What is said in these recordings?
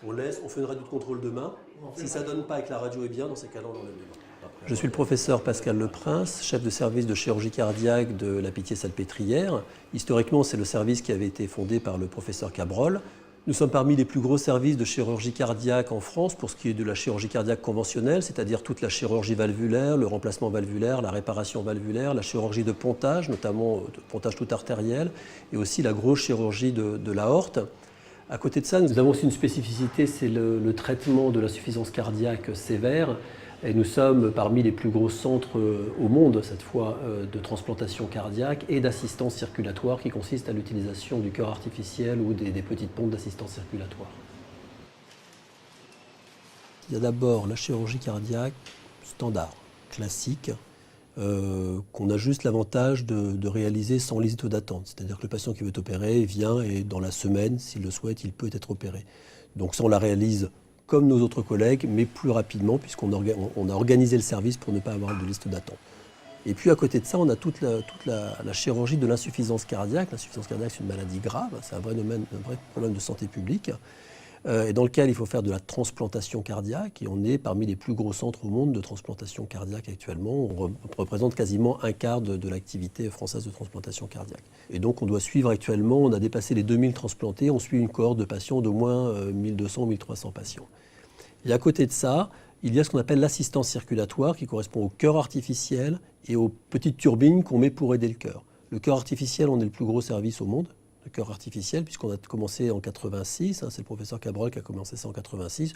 On laisse, on fait une radio de contrôle de main. Si ça ne donne pas et que la radio est bien, dans ces cas-là, on enlève les mains. Je suis le professeur Pascal Leprince, chef de service de chirurgie cardiaque de la Pitié-Salpêtrière. Historiquement, c'est le service qui avait été fondé par le professeur Cabrol. Nous sommes parmi les plus gros services de chirurgie cardiaque en France pour ce qui est de la chirurgie cardiaque conventionnelle, c'est-à-dire toute la chirurgie valvulaire, le remplacement valvulaire, la réparation valvulaire, la chirurgie de pontage, notamment de pontage tout artériel, et aussi la grosse chirurgie de l'aorte. À côté de ça, nous avons aussi une spécificité, c'est le traitement de l'insuffisance cardiaque sévère. Et nous sommes parmi les plus gros centres au monde, cette fois, de transplantation cardiaque et d'assistance circulatoire qui consiste à l'utilisation du cœur artificiel ou des petites pompes d'assistance circulatoire. Il y a d'abord la chirurgie cardiaque standard, classique, qu'on a juste l'avantage de réaliser sans liste d'attente. C'est-à-dire que le patient qui veut être opéré vient et dans la semaine, s'il le souhaite, il peut être opéré. Donc ça, on la réalise comme nos autres collègues, mais plus rapidement, puisqu'on a organisé le service pour ne pas avoir de liste d'attente. Et puis à côté de ça, on a toute la chirurgie de l'insuffisance cardiaque. L'insuffisance cardiaque, c'est une maladie grave, c'est un vrai problème de santé publique, et dans lequel il faut faire de la transplantation cardiaque. Et on est parmi les plus gros centres au monde de transplantation cardiaque actuellement. On représente quasiment un quart de l'activité française de transplantation cardiaque. Et donc on doit suivre actuellement, on a dépassé les 2000 transplantés, on suit une cohorte de patients d'au moins 1200 ou 1300 patients. Et à côté de ça, il y a ce qu'on appelle l'assistance circulatoire qui correspond au cœur artificiel et aux petites turbines qu'on met pour aider le cœur. Le cœur artificiel, on est le plus gros service au monde, le cœur artificiel, puisqu'on a commencé en 86, c'est le professeur Cabrol qui a commencé ça en 86.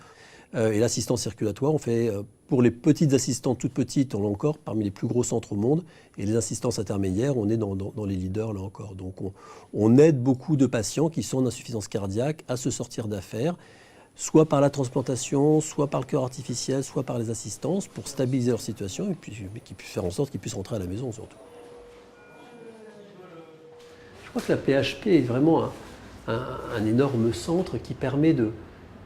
Et l'assistance circulatoire, on fait pour les petites assistantes, toutes petites, on est encore parmi les plus gros centres au monde. Et les assistances intermédiaires, on est dans les leaders là encore. Donc on aide beaucoup de patients qui sont en insuffisance cardiaque à se sortir d'affaires, soit par la transplantation, soit par le cœur artificiel, soit par les assistances, pour stabiliser leur situation et puis qu'ils puissent faire en sorte qu'ils puissent rentrer à la maison surtout. Je crois que la PHP est vraiment un énorme centre qui permet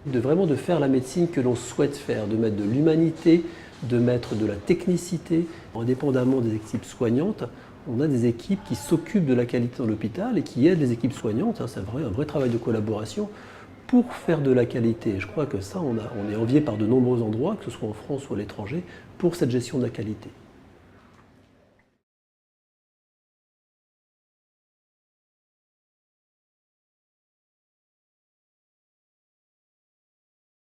vraiment de faire la médecine que l'on souhaite faire, de mettre de l'humanité, de mettre de la technicité. Indépendamment des équipes soignantes, on a des équipes qui s'occupent de la qualité dans l'hôpital et qui aident les équipes soignantes. C'est un vrai travail de collaboration pour faire de la qualité. Je crois que ça, on est envié par de nombreux endroits, que ce soit en France ou à l'étranger, pour cette gestion de la qualité.